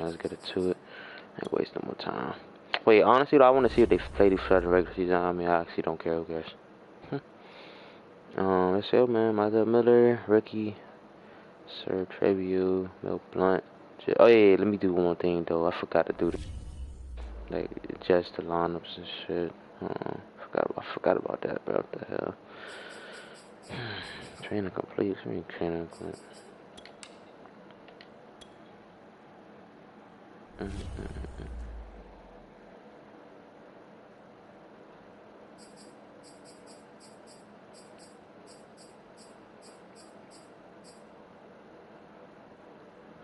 Let's get it to it. Ain't waste no more time. Wait, honestly, though, I want to see if they play these for the regular season. I mean, I actually don't care. Who cares? Let's see, man. Michael Miller, rookie. Sir Trevio, Mel Blunt. Oh, yeah, let me do one more thing, though. I forgot to do this. Like, adjust the lineups and shit. I forgot about that, bro. What the hell? Training complete. Training complete.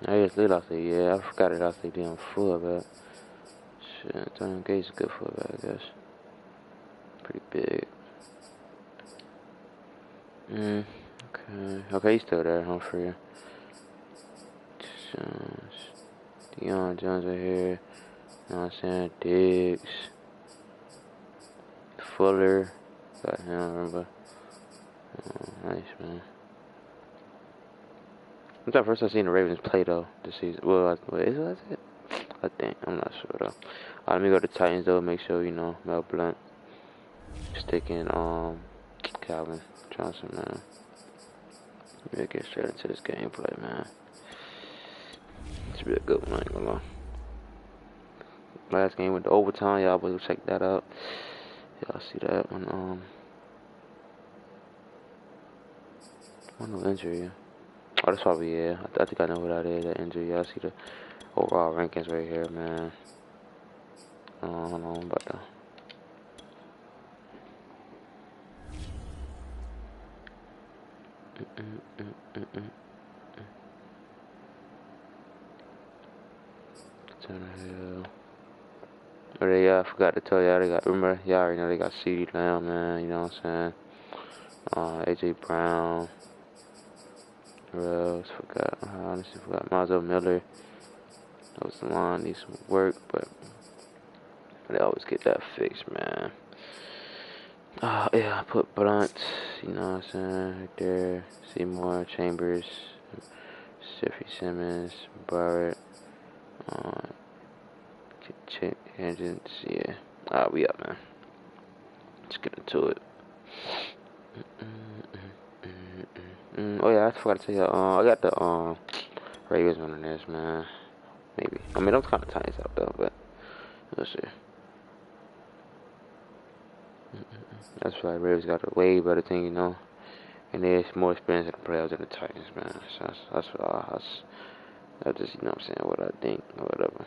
I just lit off the yeah. I forgot it off the damn fullback. Shit, Tony Gates is a good fullback, I guess. Pretty big. Okay. Okay, he's still there. Humphrey. Deion Jones right here. You know what I'm saying? Diggs. Fuller. Got him, remember? Nice, man. That's the first I've seen the Ravens play, though, this season. Well, is that it? I think. I'm not sure, though. Let me go to Titans, though. Make sure, you know, Mel Blunt. Sticking, Calvin Johnson, man. Maybe get straight into this gameplay, man. Should be a good one, I ain't gonna lie. Last game with the overtime, y'all will check that out. Y'all see that one, no injury. Oh, that's probably, yeah. I think I know who that is, that injury. Y'all see the overall rankings right here, man. Hold on, about that. Oh, yeah, I forgot to tell y'all, they got, remember, y'all already know they got CeeDee Lamb, man, you know what I'm saying? AJ Brown. Who else? Forgot, I honestly forgot. Miles Miller. That was the line, needs some work, but they always get that fixed, man. Yeah, I put Blunt, you know what I'm saying, right there. Seymour, Chambers, Jeffrey Simmons, Barrett, Engines, yeah. We up, man. Let's get into it. Oh yeah, I forgot to tell you. I got the Ravens winning this, man. Maybe. I mean, those kind of Titans out though, but we'll see. That's why Ravens got a way better team, you know, and they're more experienced in the playoffs than the Titans, man. So that's just, you know what I'm saying, what I think or whatever.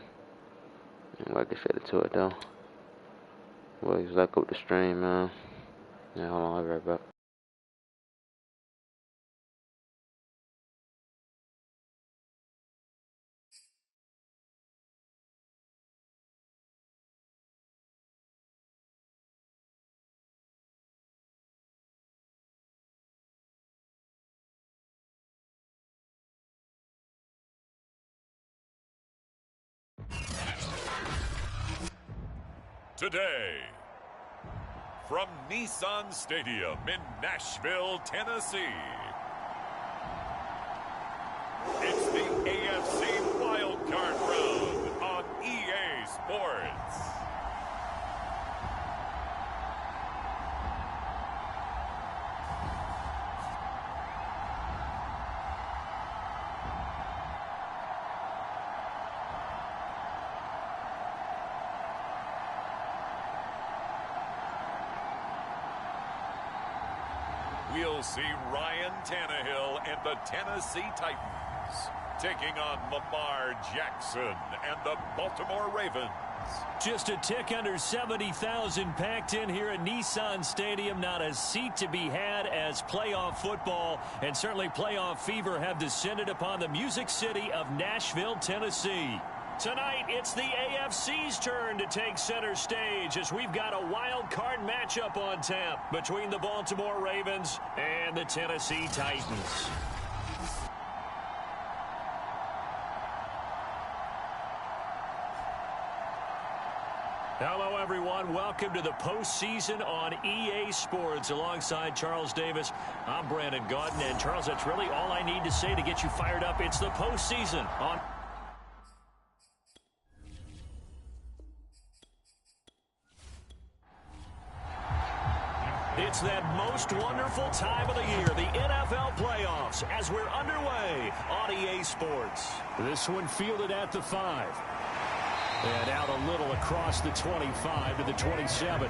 And like I said, to it though. Well, he's like up the stream, man. Yeah, hold on, I'll be right back. Today, from Nissan Stadium in Nashville, Tennessee, it's the AFC Wildcard round on EA Sports. We'll see Ryan Tannehill and the Tennessee Titans taking on Lamar Jackson and the Baltimore Ravens. Just a tick under 70,000 packed in here at Nissan Stadium. Not a seat to be had as playoff football and certainly playoff fever have descended upon the Music City of Nashville, Tennessee. Tonight, it's the AFC's turn to take center stage as we've got a wild card matchup on tap between the Baltimore Ravens and the Tennessee Titans. Hello, everyone. Welcome to the postseason on EA Sports. Alongside Charles Davis, I'm Brandon Gaudin. And, Charles, that's really all I need to say to get you fired up. It's the postseason on It's that most wonderful time of the year, the NFL playoffs, as we're underway on EA Sports. This one fielded at the 5. And out a little across the 25 to the 27.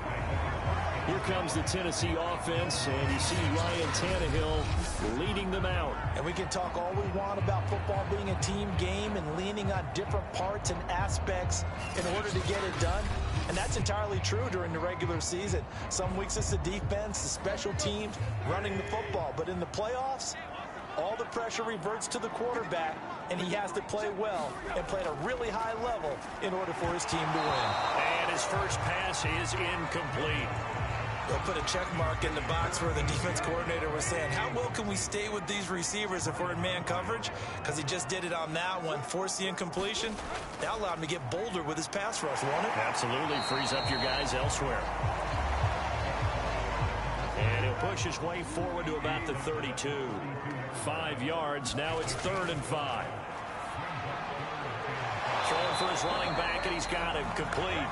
Here comes the Tennessee offense, and you see Ryan Tannehill leading them out. And we can talk all we want about football being a team game and leaning on different parts and aspects in order to get it done. And that's entirely true during the regular season. Some weeks it's the defense, the special teams, running the football. But in the playoffs, all the pressure reverts to the quarterback, and he has to play well and play at a really high level in order for his team to win. And his first pass is incomplete. They'll put a check mark in the box where the defense coordinator was saying, how well can we stay with these receivers if we're in man coverage? Because he just did it on that one, forced the incompletion. That allowed him to get bolder with his pass rush, won't it? Absolutely, frees up your guys elsewhere. And he'll push his way forward to about the 32. 5 yards, now it's 3rd and 5. Throwing for his running back, and he's got him complete.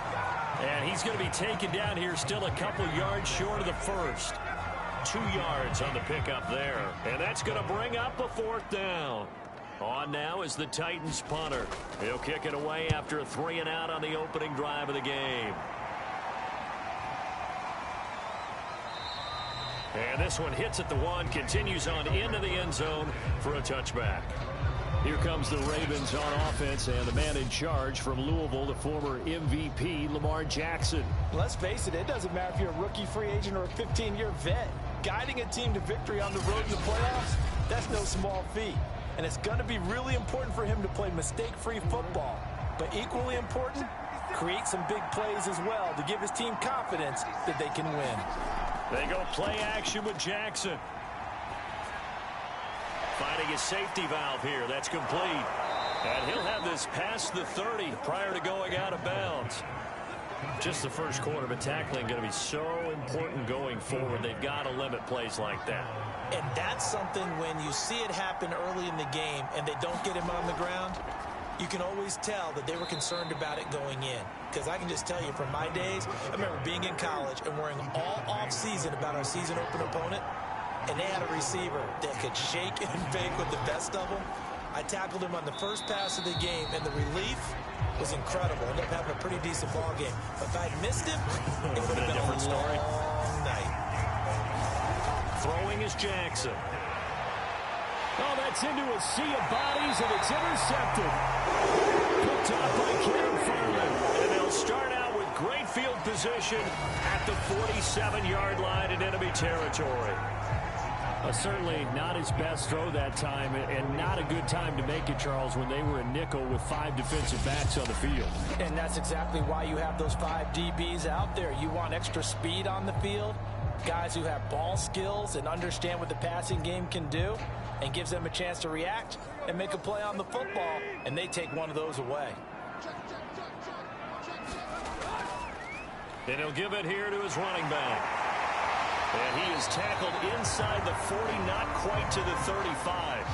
And he's going to be taken down here still a couple yards short of the first. 2 yards on the pickup there. And that's going to bring up a 4th down. On now is the Titans punter. He'll kick it away after a 3-and-out on the opening drive of the game. And this one hits at the 1, continues on into the end zone for a touchback. Here comes the Ravens on offense, and the man in charge from Louisville, the former MVP, Lamar Jackson. Let's face it, it doesn't matter if you're a rookie free agent or a 15-year vet. Guiding a team to victory on the road in the playoffs, that's no small feat. And it's going to be really important for him to play mistake-free football. But equally important, create some big plays as well to give his team confidence that they can win. They go play action with Jackson. Finding his safety valve here. That's complete. And he'll have this past the 30 prior to going out of bounds. Just the first quarter, but tackling going to be so important going forward. They've got to limit plays like that. And that's something when you see it happen early in the game and they don't get him on the ground, you can always tell that they were concerned about it going in. Because I can just tell you from my days, I remember being in college and worrying all off-season about our season open opponent. And they had a receiver that could shake and bake with the best of them. I tackled him on the first pass of the game, and the relief was incredible. Ended up having a pretty decent ball game. But if I had missed him, it would have been a different story. Long night. Throwing is Jackson. Oh, that's into a sea of bodies, and it's intercepted. Picked up by Kevin Farley. And they'll start out with great field position at the 47-yard line in enemy territory. Certainly not his best throw that time, and not a good time to make it, Charles, when they were a nickel with 5 defensive backs on the field. And that's exactly why you have those 5 DBs out there. You want extra speed on the field, guys who have ball skills and understand what the passing game can do, and gives them a chance to react and make a play on the football, and they take one of those away. And he'll give it here to his running back. And he is tackled inside the 40, not quite to the 35.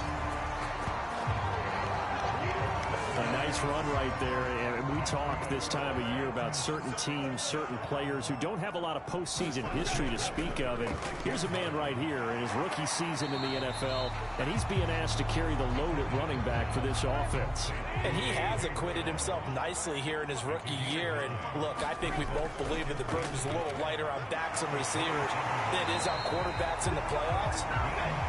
A nice run right there. And we talk this time of year about certain teams, certain players who don't have a lot of postseason history to speak of. And here's a man right here in his rookie season in the NFL, and he's being asked to carry the load at running back for this offense. And he has acquitted himself nicely here in his rookie year. And look, I think we both believe that the burden is a little lighter on backs and receivers than it is on quarterbacks in the playoffs.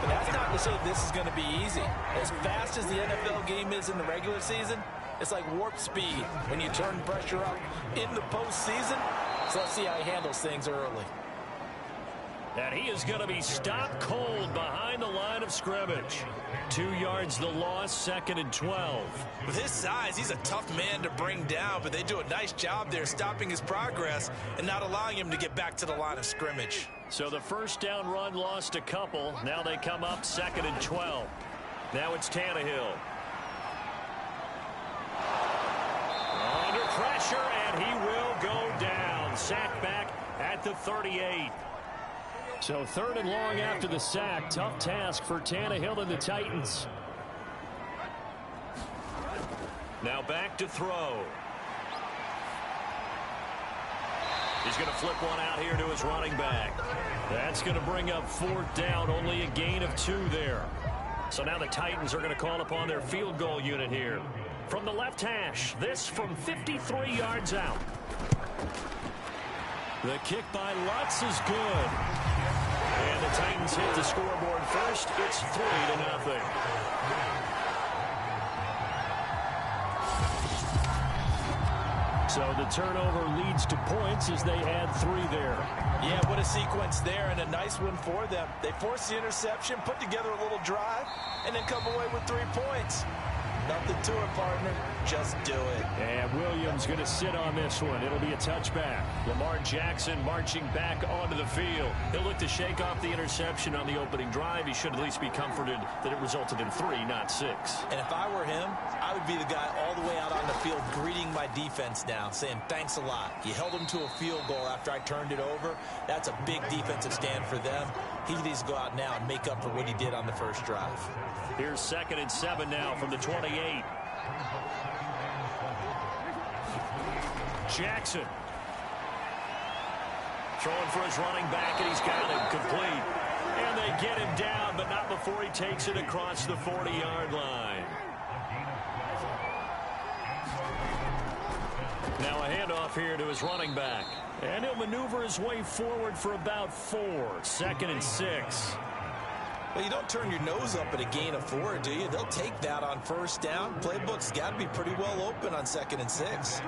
But that's not to say this is going to be easy. As fast as the NFL game is in the regular season, it's like warp speed when you turn pressure up in the postseason. So let's see how he handles things early. And he is going to be stopped cold behind the line of scrimmage. 2 yards the loss, 2nd and 12. With his size, he's a tough man to bring down, but they do a nice job there stopping his progress and not allowing him to get back to the line of scrimmage. So the first down run lost a couple. Now they come up 2nd and 12. Now it's Tannehill. Under pressure, and he will go down. Sack back at the 38. So 3rd and long after the sack. Tough task for Tannehill and the Titans. Now back to throw. He's going to flip one out here to his running back. That's going to bring up 4th down, only a gain of 2 there. So now the Titans are going to call upon their field goal unit here. From the left hash, this from 53 yards out. The kick by Lutz is good. And the Titans hit the scoreboard first. It's 3-0. So the turnover leads to points as they add 3 there. Yeah, what a sequence there, and a nice one for them. They force the interception, put together a little drive, and then come away with 3 points. Nothing to it, partner. Just do it. And Williams going to sit on this one. It'll be a touchback. Lamar Jackson marching back onto the field. He'll look to shake off the interception on the opening drive. He should at least be comforted that it resulted in 3, not 6. And if I were him, I would be the guy all the way out on the field greeting my defense now, saying thanks a lot. You held them to a field goal after I turned it over. That's a big defensive stand for them. He needs to go out now and make up for what he did on the first drive. Here's 2nd and 7 now from the 28. Jackson throwing for his running back, and he's got him complete. And they get him down, but not before he takes it across the 40-yard line. Now a handoff here to his running back. And he'll maneuver his way forward for about 4. 2nd and 6. Well, you don't turn your nose up at a gain of 4, do you? They'll take that on 1st down. Playbook's got to be pretty well open on 2nd and 6.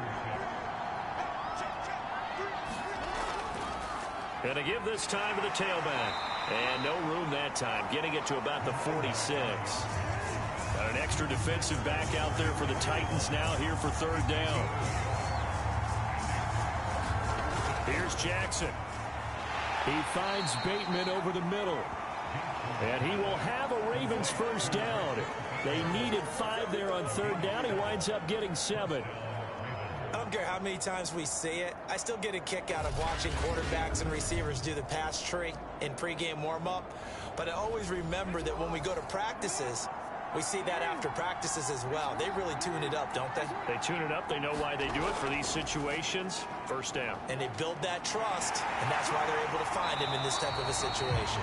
Going to give this time to the tailback. And no room that time, getting it to about the 46. Got an extra defensive back out there for the Titans now here for 3rd down. Here's Jackson. He finds Bateman over the middle. And he will have a Ravens 1st down. They needed 5 there on 3rd down. He winds up getting 7. I don't care how many times we see it. I still get a kick out of watching quarterbacks and receivers do the pass tree in pregame warm-up. But I always remember that when we go to practices, we see that after practices as well. They really tune it up, don't they? They tune it up. They know why they do it for these situations. 1st down. And they build that trust, and that's why they're able to find him in this type of a situation.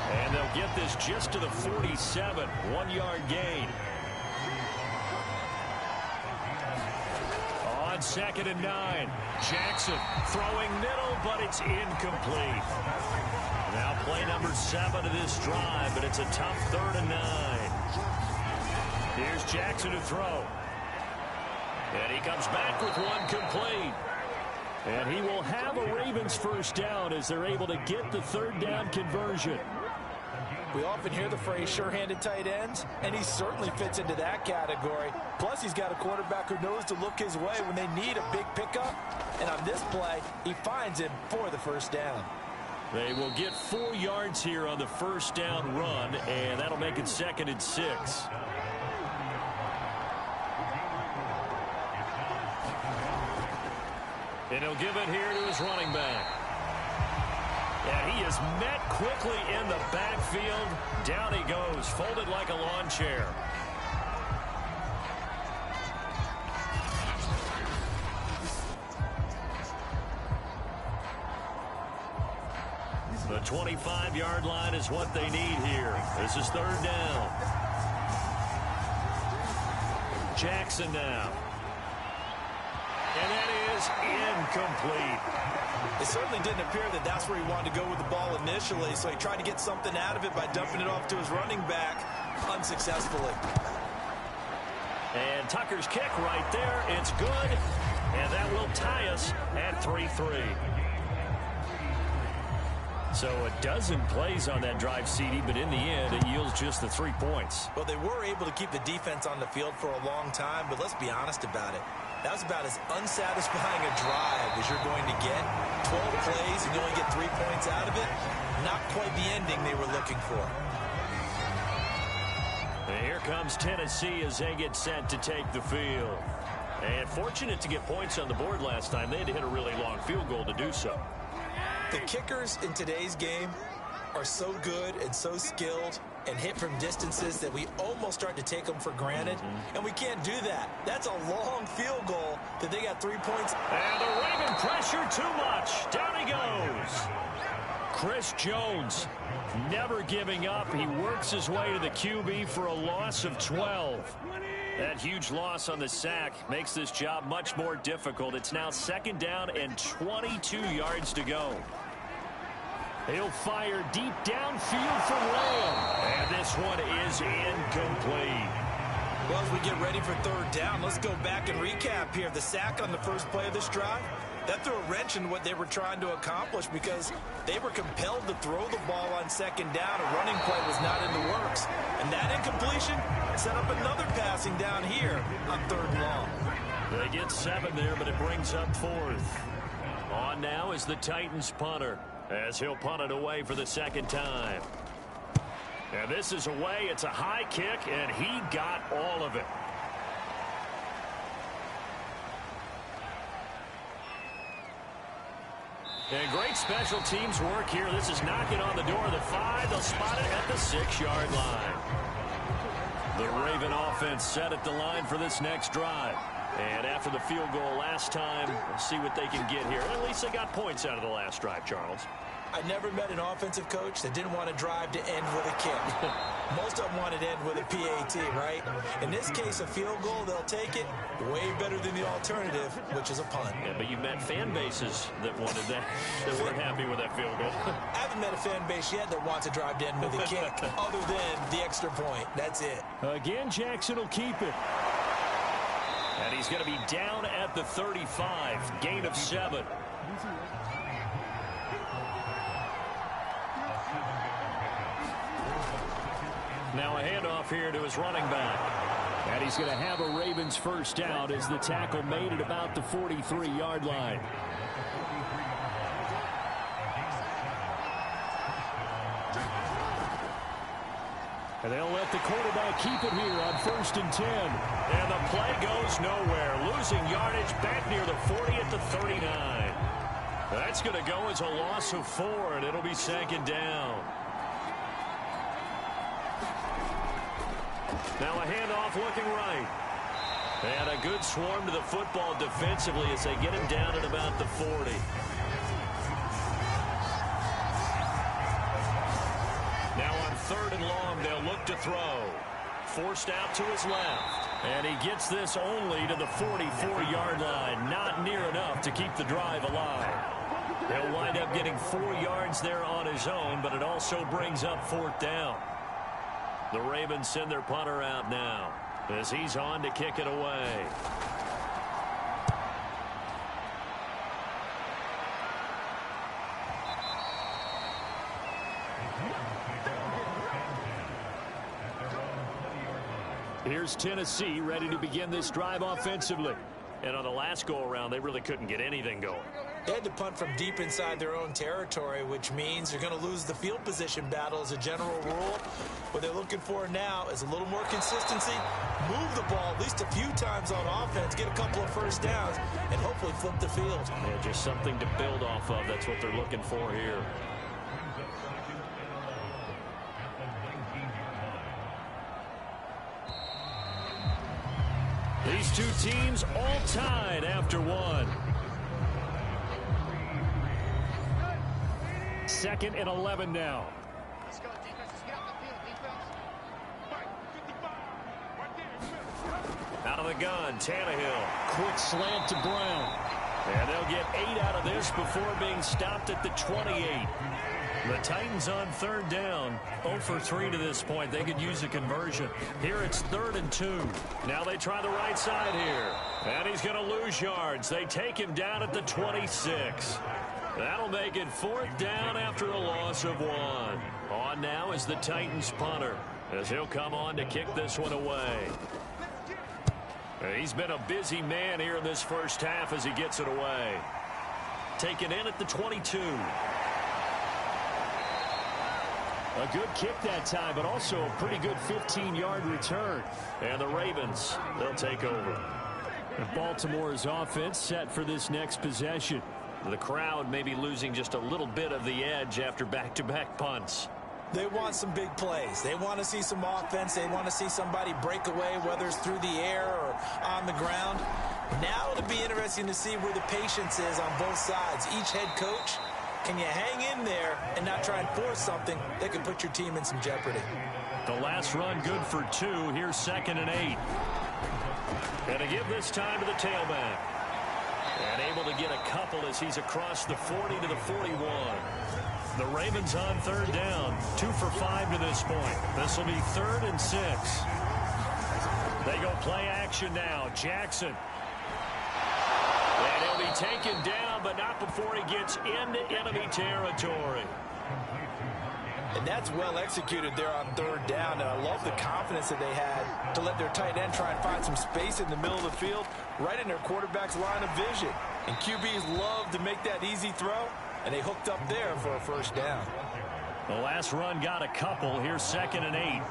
And they'll get this just to the 47. 1-yard gain. On 2nd and 9. Jackson throwing middle, but it's incomplete. Now play number 7 of this drive, but it's a tough 3rd and 9. Here's Jackson to throw. And he comes back with one complete. And he will have a Ravens 1st down as they're able to get the 3rd down conversion. We often hear the phrase sure-handed tight ends, and he certainly fits into that category. Plus, he's got a quarterback who knows to look his way when they need a big pickup. And on this play, he finds him for the 1st down. They will get 4 yards here on the 1st down run, and that'll make it 2nd and 6. And he'll give it here to his running back. And he is met quickly in the backfield. Down he goes, folded like a lawn chair. The 25-yard line is what they need here. This is 3rd down. Jackson now. And that is incomplete. It certainly didn't appear that that's where he wanted to go with the ball initially, so he tried to get something out of it by dumping it off to his running back unsuccessfully. And Tucker's kick right there. It's good, and that will tie us at 3-3. So a dozen plays on that drive, CD, but in the end, it yields just the 3 points. Well, they were able to keep the defense on the field for a long time, but let's be honest about it. That was about as unsatisfying a drive as you're going to get. 12 plays and you only get 3 points out of it. Not quite the ending they were looking for. And here comes Tennessee as they get set to take the field. And fortunate to get points on the board last time. They had to hit a really long field goal to do so. The kickers in today's game are so good and so skilled and hit from distances that we almost start to take them for granted. And we can't do that. That's a long field goal that they got 3 points. And the Raven pressure too much. Down he goes. Chris Jones never giving up. He works his way to the QB for a loss of 12. That huge loss on the sack makes this job much more difficult. It's now 2nd down and 22 yards to go. He'll fire deep downfield for Lamb. And this one is incomplete. Well, as we get ready for 3rd down, let's go back and recap here. The sack on the first play of this drive, that threw a wrench in what they were trying to accomplish because they were compelled to throw the ball on 2nd down. A running play was not in the works. And that incompletion set up another passing down here on 3rd and long. They get 7 there, but it brings up 4th. On now is the Titans punter, as he'll punt it away for the 2nd time. And this is away. It's a high kick, and he got all of it. And great special teams work here. This is knocking on the door of the 5. They'll spot it at the 6-yard line. The Raven offense set at the line for this next drive. And after the field goal last time, we'll see what they can get here. At least they got points out of the last drive, Charles. I never met an offensive coach that didn't want to drive to end with a kick. Most of them wanted to end with a PAT, right? In this case, a field goal, they'll take it. Way better than the alternative, which is a punt. Yeah, but you've met fan bases that wanted that, that weren't happy with that field goal. I haven't met a fan base yet that wants to drive to end with a kick, other than the extra point. That's it. Again, Jackson will keep it. And he's going to be down at the 35. Gain of 7. Now a handoff here to his running back. And he's going to have a Ravens first down as the tackle made at about the 43-yard line. And they'll let the quarterback keep it here on 1st and 10. And the play goes nowhere. Losing yardage back near the 40 at the 39. That's going to go as a loss of 4, and it'll be 2nd down. Now a handoff looking right. And a good swarm to the football defensively as they get him down at about the 40. Now on 3rd and long, they'll look to throw. Forced out to his left. And he gets this only to the 44-yard line. Not near enough to keep the drive alive. He'll wind up getting 4 yards there on his own, but it also brings up 4th down. The Ravens send their punter out now as he's on to kick it away. Here's Tennessee ready to begin this drive offensively. And on the last go-around, they really couldn't get anything going. They had to punt from deep inside their own territory, which means they're going to lose the field position battle as a general rule. What they're looking for now is a little more consistency, move the ball at least a few times on offense, get a couple of first downs, and hopefully flip the field. Yeah, just something to build off of. That's what they're looking for here. These two teams all tied after 1. 2nd and 11 now. Out of the gun, Tannehill. Quick slant to Brown. And they'll get 8 out of this before being stopped at the 28. The Titans on 3rd down. 0 for 3 to this point. They could use a conversion. Here it's 3rd and 2. Now they try the right side here. And he's going to lose yards. They take him down at the 26. That'll make it 4th down after a loss of 1. On now is the Titans punter, as he'll come on to kick this one away. He's been a busy man here in this first half as he gets it away. Taken in at the 22. A good kick that time, but also a pretty good 15-yard return. And the Ravens, they'll take over. And Baltimore's offense set for this next possession. The crowd may be losing just a little bit of the edge after back-to-back punts. They want some big plays. They want to see some offense. They want to see somebody break away, whether it's through the air or on the ground. Now it'll be interesting to see where the patience is on both sides. Each head coach, can you hang in there and not try and force something that could put your team in some jeopardy? The last run good for 2. Here's 2nd and 8. And to give this time to the tailback. And able to get a couple as he's across the 40 to the 41. The Ravens on 3rd down. 2 for 5 to this point. This will be 3rd and 6. They go play action now. Jackson. And he'll be taken down, but not before he gets into enemy territory. And that's well executed there on 3rd down. And I love the confidence that they had to let their tight end try and find some space in the middle of the field, right in their quarterback's line of vision. And QBs love to make that easy throw, and they hooked up there for a 1st down. The last run got a couple. Here's 2nd and 8.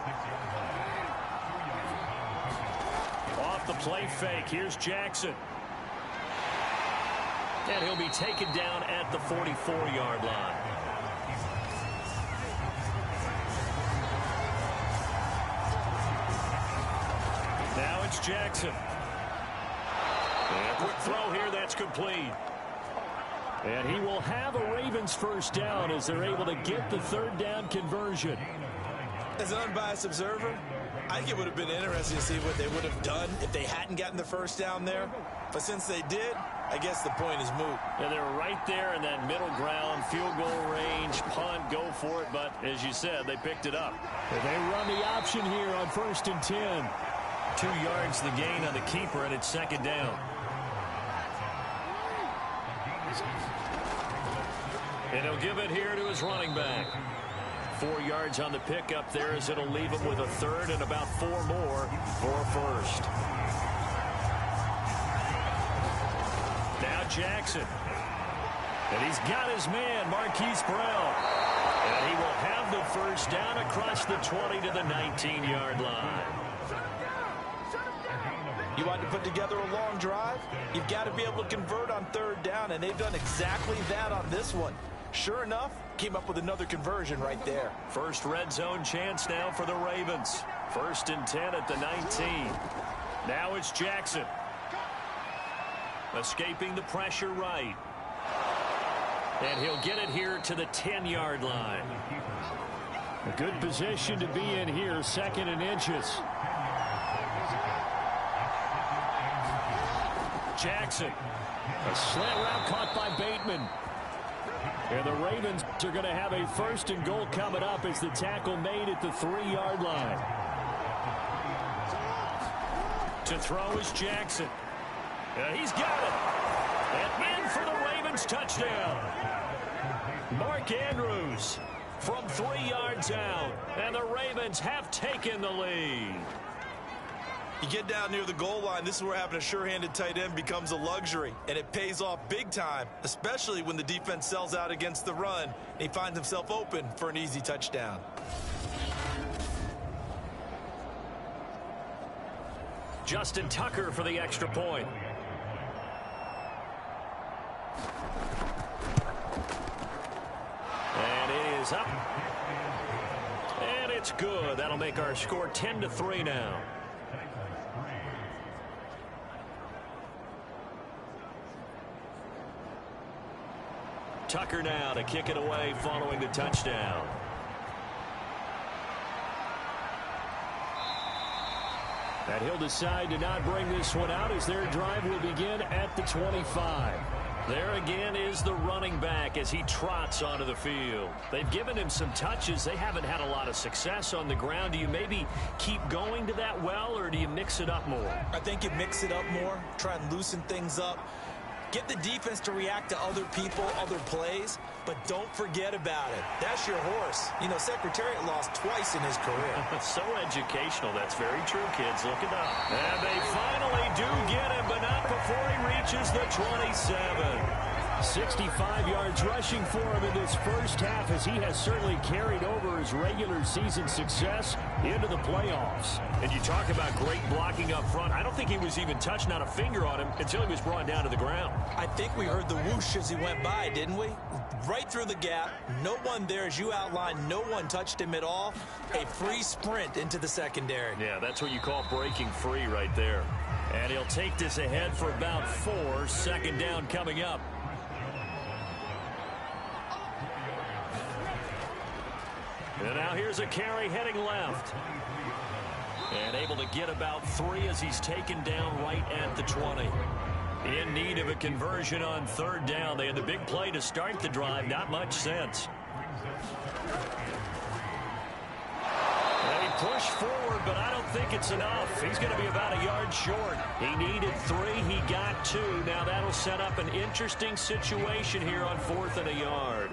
Off the play fake. Here's Jackson. And he'll be taken down at the 44-yard line. Now it's Jackson. And a quick throw here, that's complete. And he will have a Ravens 1st down as they're able to get the 3rd down conversion. As an unbiased observer, I think it would have been interesting to see what they would have done if they hadn't gotten the 1st down there. But since they did, I guess the point is moot. And they were right there in that middle ground, field goal range, punt, go for it. But as you said, they picked it up. And they run the option here on 1st and 10. 2 yards the gain on the keeper, and it's 2nd down. And he'll give it here to his running back. 4 yards on the pickup there as it'll leave him with a 3rd and about 4 more for a 1st. Now Jackson. And he's got his man, Marquise Brown. And he will have the 1st down across the 20 to the 19-yard line. You want to put together a long drive? You've got to be able to convert on 3rd down, and they've done exactly that on this one. Sure enough, came up with another conversion right there. First red zone chance now for the Ravens. 1st and 10 at the 19. Now it's Jackson. Escaping the pressure right. And he'll get it here to the 10-yard line. A good position to be in here, 2nd and inches. Jackson. A slant route caught by Bateman. And the Ravens are going to have a 1st and goal coming up as the tackle made at the 3-yard line. To throw is Jackson. And he's got it. And in for the Ravens touchdown. Mark Andrews from 3 yards out. And the Ravens have taken the lead. You get down near the goal line, this is where having a sure-handed tight end becomes a luxury, and it pays off big time, especially when the defense sells out against the run, and he finds himself open for an easy touchdown. Justin Tucker for the extra point. And it is up. And it's good. That'll make our score 10-3 now. Tucker now to kick it away following the touchdown. And he'll decide to not bring this one out as their drive will begin at the 25. There again is the running back as he trots onto the field. They've given him some touches. They haven't had a lot of success on the ground. Do you maybe keep going to that well, or do you mix it up more? I think you mix it up more, try and loosen things up. Get the defense to react to other people, other plays, but don't forget about it. That's your horse. You know, Secretariat lost twice in his career. So educational. That's very true, kids. Look it up. And they finally do get him, but not before he reaches the 27. 65 yards rushing for him in this first half as he has certainly carried over his regular season success into the playoffs. And you talk about great blocking up front. I don't think he was even touched, not a finger on him, until he was brought down to the ground. I think we heard the whoosh as he went by, didn't we? Right through the gap. No one there, as you outlined. No one touched him at all. A free sprint into the secondary. Yeah, that's what you call breaking free right there. And he'll take this ahead for about 4. Second down coming up. And now here's a carry heading left. And able to get about 3 as he's taken down right at the 20. In need of a conversion on third down. They had the big play to start the drive. Not much sense. They push forward, but I don't think it's enough. He's going to be about a yard short. He needed 3. He got 2. Now that'll set up an interesting situation here on 4th and a yard.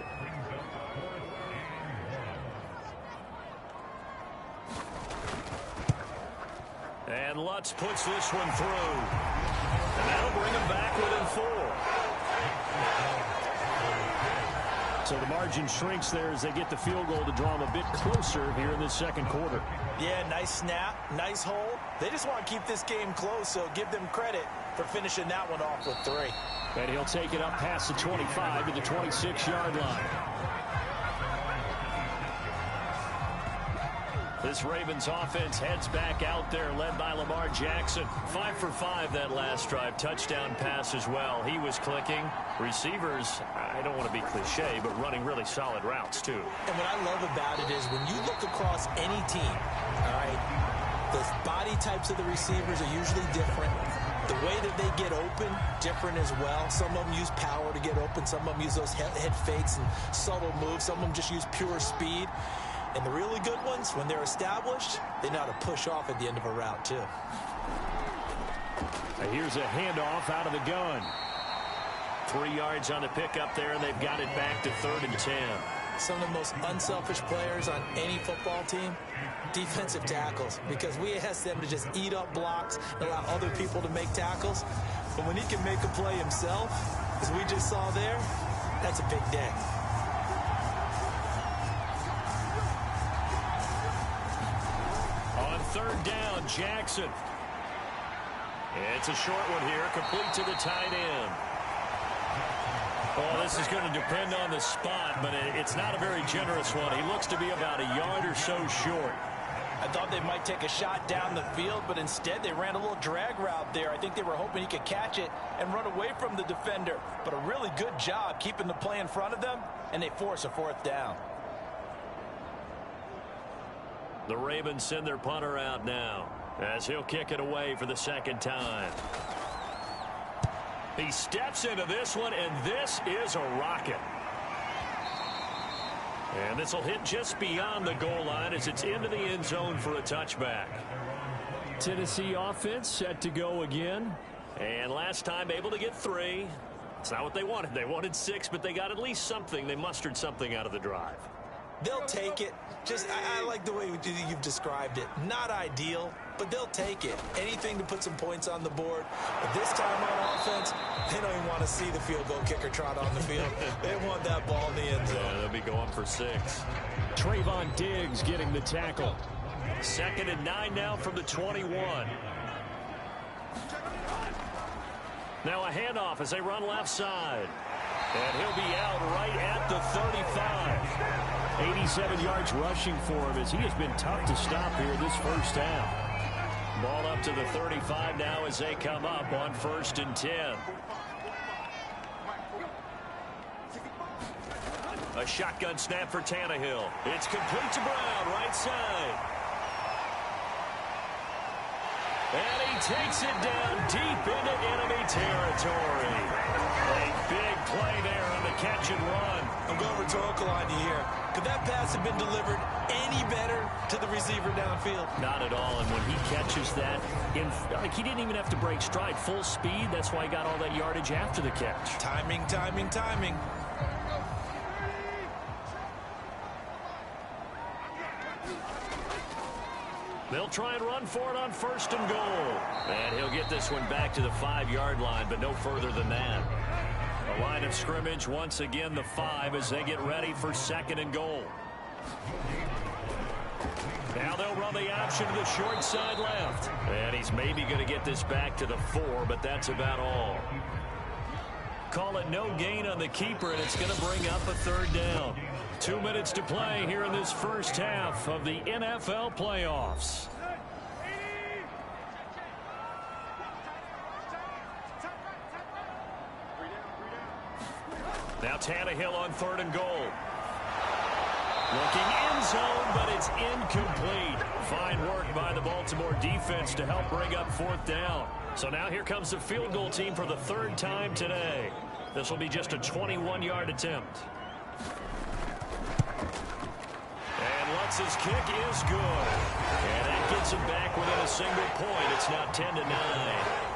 And Lutz puts this one through. And that'll bring him back within 4. So the margin shrinks there as they get the field goal to draw them a bit closer here in the second quarter. Yeah, nice snap, nice hold. They just want to keep this game close, so give them credit for finishing that one off with 3. And he'll take it up past the 25 to the 26-yard line. This Ravens offense heads back out there, led by Lamar Jackson. 5 for 5 that last drive. Touchdown pass as well. He was clicking. Receivers, I don't want to be cliche, but running really solid routes, too. And what I love about it is when you look across any team, all right, the body types of the receivers are usually different. The way that they get open, different as well. Some of them use power to get open. Some of them use those head fakes and subtle moves. Some of them just use pure speed. And the really good ones, when they're established, they know how to push off at the end of a route, too. Here's a handoff out of the gun. 3 yards on the pickup there, and they've got it back to 3rd and 10. Some of the most unselfish players on any football team, defensive tackles, because we ask them to just eat up blocks and allow other people to make tackles. But when he can make a play himself, as we just saw there, that's a big day. Third down, Jackson. It's a short one here, complete to the tight end. Well, this is going to depend on the spot, but it's not a very generous one. He looks to be about a yard or so short. I thought they might take a shot down the field, but instead they ran a little drag route there. I think they were hoping he could catch it and run away from the defender. But a really good job keeping the play in front of them, and they force a 4th down. The Ravens send their punter out now as he'll kick it away for the second time. He steps into this one, and this is a rocket. And this will hit just beyond the goal line as it's into the end zone for a touchback. Tennessee offense set to go again. And last time able to get 3. It's not what they wanted. They wanted 6, but they got at least something. They mustered something out of the drive. They'll take it. I like the way you've described it. Not ideal, but they'll take it. Anything to put some points on the board. But this time on offense, they don't even want to see the field goal kicker trot on the field. They want that ball in the end zone. Yeah, they'll be going for 6. Trayvon Diggs getting the tackle. 2nd and 9 now from the 21. Now a handoff as they run left side. And he'll be out right at the 35. 87 yards rushing for him as he has been tough to stop here this first half. Ball up to the 35 now as they come up on 1st and 10. A shotgun snap for Tannehill. It's complete to Brown, right side. And he takes it down deep into enemy territory. A big play there on the catch and run. I'm going rhetorical on you here. Could that pass have been delivered any better to the receiver downfield? Not at all. And when he catches that, he didn't even have to break stride. Full speed. That's why he got all that yardage after the catch. Timing, timing, timing. They'll try and run for it on 1st and goal. And he'll get this one back to the 5-yard line, but no further than that. A line of scrimmage once again the 5 as they get ready for 2nd and goal. Now they'll run the option to the short side left. And he's maybe going to get this back to the 4, but that's about all. Call it no gain on the keeper, and it's going to bring up a 3rd down. 2 minutes to play here in this first half of the NFL playoffs. Now Tannehill on 3rd and goal. Looking end zone, but it's incomplete. Fine work by the Baltimore defense to help bring up 4th down. So now here comes the field goal team for the 3rd time today. This will be just a 21-yard attempt. And Lutz's kick is good. And that gets him back within a single point. It's now 10-9.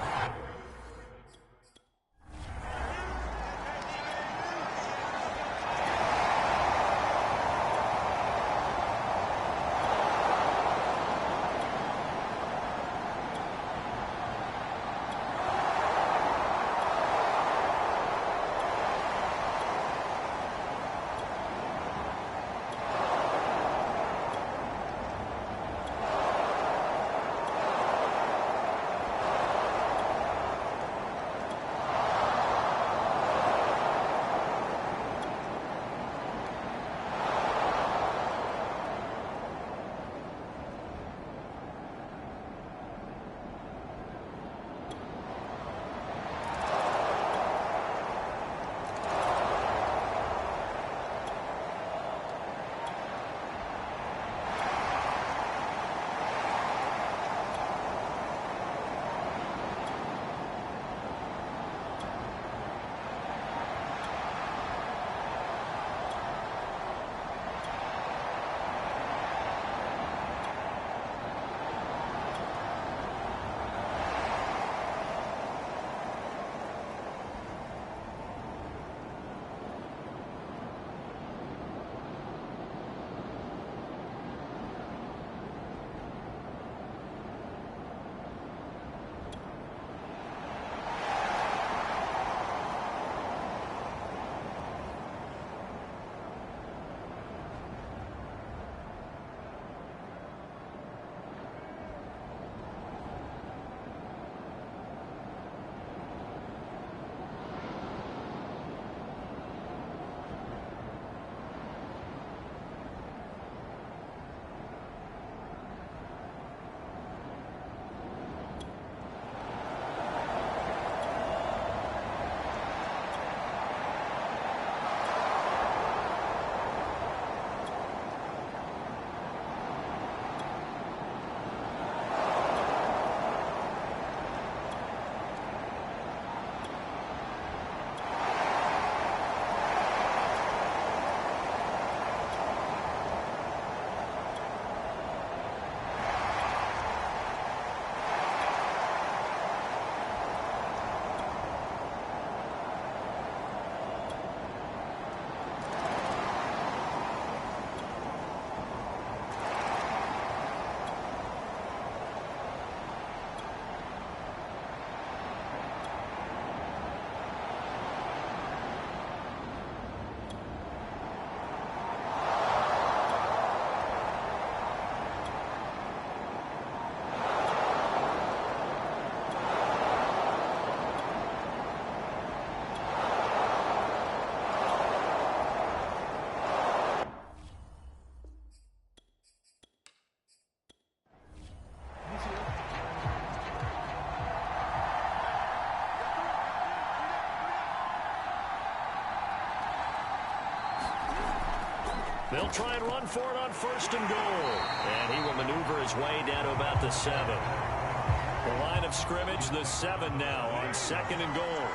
They'll try and run for it on 1st and goal. And he will maneuver his way down to about the 7. The line of scrimmage, the 7 now on 2nd and goal.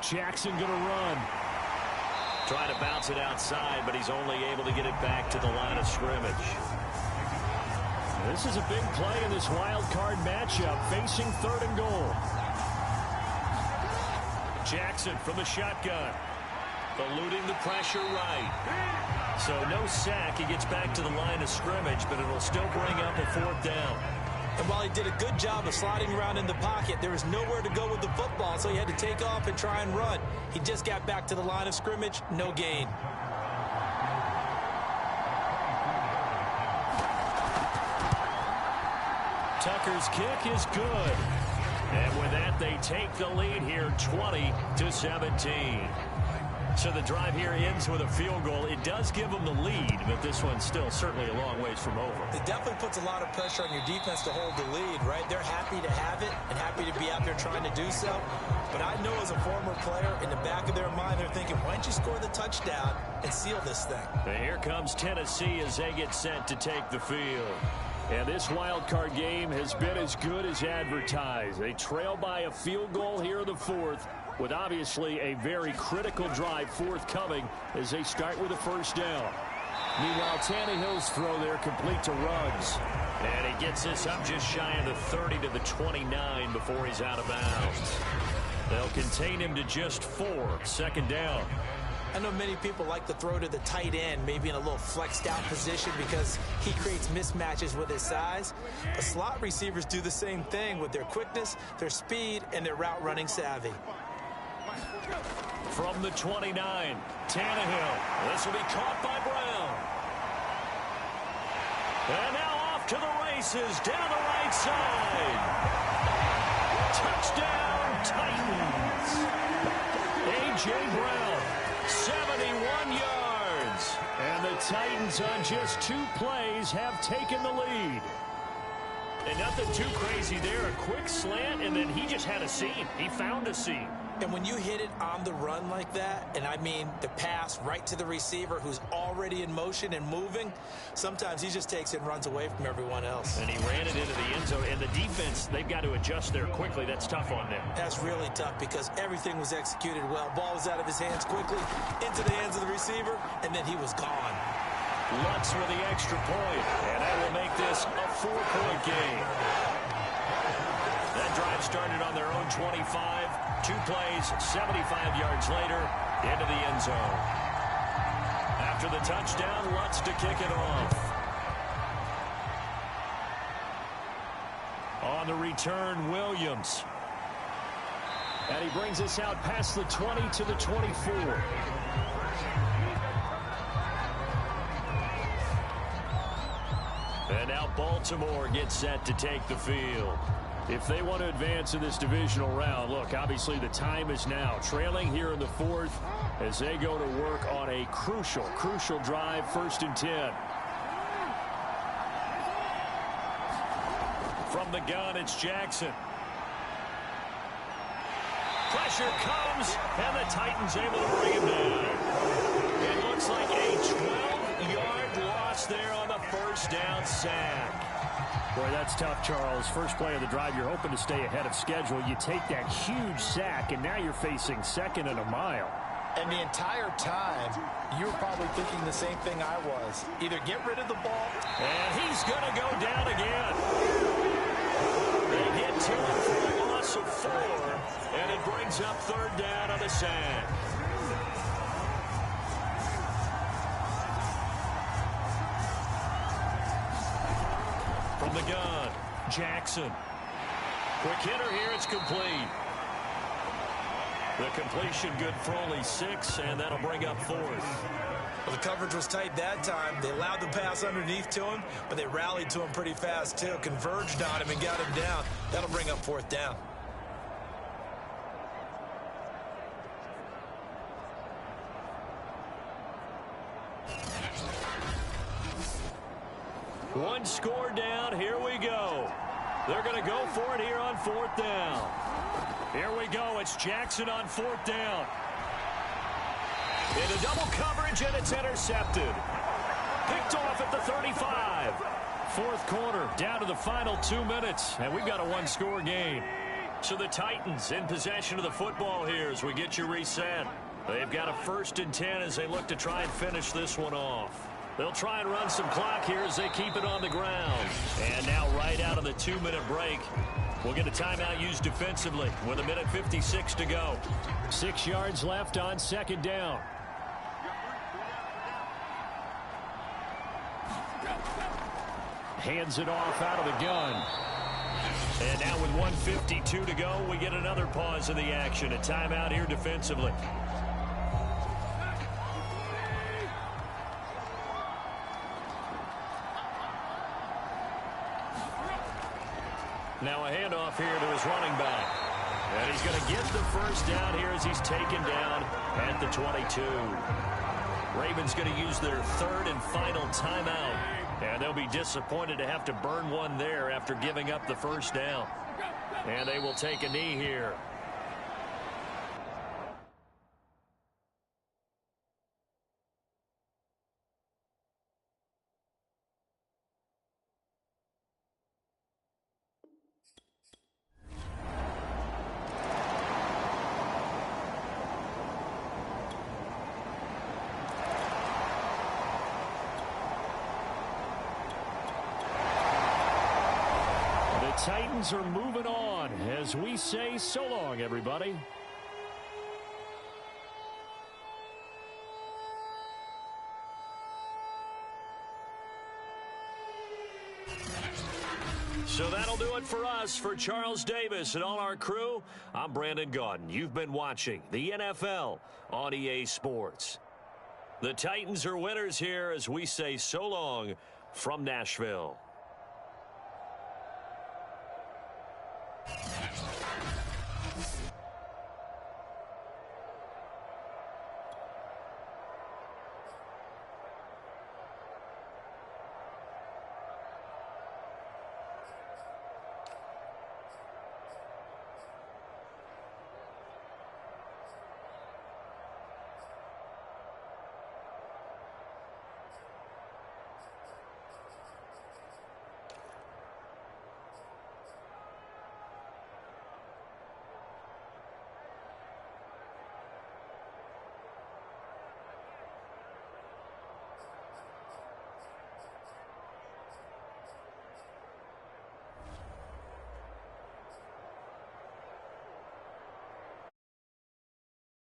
Jackson going to run. Trying to bounce it outside, but he's only able to get it back to the line of scrimmage. This is a big play in this wild card matchup, facing 3rd and goal. Jackson from the shotgun. Eluding the pressure right. So no sack. He gets back to the line of scrimmage, but it'll still bring up a 4th down. And while he did a good job of sliding around in the pocket, there was nowhere to go with the football, so he had to take off and try and run. He just got back to the line of scrimmage. No gain. Tucker's kick is good. And with that, they take the lead here 20-17. So the drive here ends with a field goal. It does give them the lead, but this one's still certainly a long ways from over. It definitely puts a lot of pressure on your defense to hold the lead, right? They're happy to have it and happy to be out there trying to do so. But I know as a former player, in the back of their mind, they're thinking, why don't you score the touchdown and seal this thing? And here comes Tennessee as they get set to take the field. And this wild card game has been as good as advertised. They trail by a field goal here in the fourth, with obviously a very critical drive forthcoming as they start with a first down. Meanwhile, Tannehill's throw there complete to Ruggs. And he gets this up just shy of the 30 to the 29 before he's out of bounds. They'll contain him to just 4. Second down. I know many people like to throw to the tight end, maybe in a little flexed out position because he creates mismatches with his size. But slot receivers do the same thing with their quickness, their speed, and their route running savvy. From the 29, Tannehill. This will be caught by Brown. And now off to the races down the right side. Touchdown, Titans. A.J. Brown, 71 yards. And the Titans on just 2 plays have taken the lead. And nothing too crazy there. A quick slant, and then he just had a seam. He found a seam. And when you hit it on the run like that, and I mean the pass right to the receiver who's already in motion and moving, sometimes he just takes it and runs away from everyone else. And he ran it into the end zone. And the defense, they've got to adjust there quickly. That's tough on them. That's really tough because everything was executed well. Ball was out of his hands quickly, into the hands of the receiver, and then he was gone. Lutz with the extra point, and that will make this a 4-point game. That drive started on their own 25. 2 plays, 75 yards later, into the end zone. After the touchdown, Lutz to kick it off. On the return, Williams. And he brings us out past the 20 to the 24. And now Baltimore gets set to take the field. If they want to advance in this divisional round, look, obviously the time is now. Trailing here in the fourth as they go to work on a crucial drive, 1st and 10. From the gun, it's Jackson. Pressure comes, and the Titans able to bring him down. It looks like a 12-yard loss there on the first down sack. Boy, that's tough, Charles. First play of the drive, you're hoping to stay ahead of schedule. You take that huge sack, and now you're facing 2nd and a mile. And the entire time, you were probably thinking the same thing I was. Either get rid of the ball. And he's going to go down again. They get to him for a loss of 4, and it brings up 3rd down on the sack. From the gun, Jackson. Quick hitter here, it's complete. The completion good for only 6, and that'll bring up 4th. Well, the coverage was tight that time. They allowed the pass underneath to him, but they rallied to him pretty fast, too. Converged on him and got him down. That'll bring up 4th down. One score down. Here we go. They're going to go for it here on 4th down. Here we go. It's Jackson on 4th down. Into double coverage, and it's intercepted. Picked off at the 35. 4th quarter, down to the final 2 minutes, and we've got a 1-score game. So the Titans in possession of the football here as we get you reset. They've got a 1st and 10 as they look to try and finish this one off. They'll try and run some clock here as they keep it on the ground. And now right out of the 2-minute break, we'll get a timeout used defensively with 1:56 to go. 6 yards left on 2nd down. Hands it off out of the gun. And now with 1:52 to go, we get another pause of the action. A timeout here defensively. Now a handoff here to his running back. And he's going to get the first down here as he's taken down at the 22. Ravens going to use their third and final timeout. And they'll be disappointed to have to burn one there after giving up the first down. And they will take a knee here. Titans are moving on as we say so long, everybody. So that'll do it for us. For Charles Davis and all our crew, I'm Brandon Gaudin. You've been watching the NFL on EA Sports. The Titans are winners here as we say so long from Nashville.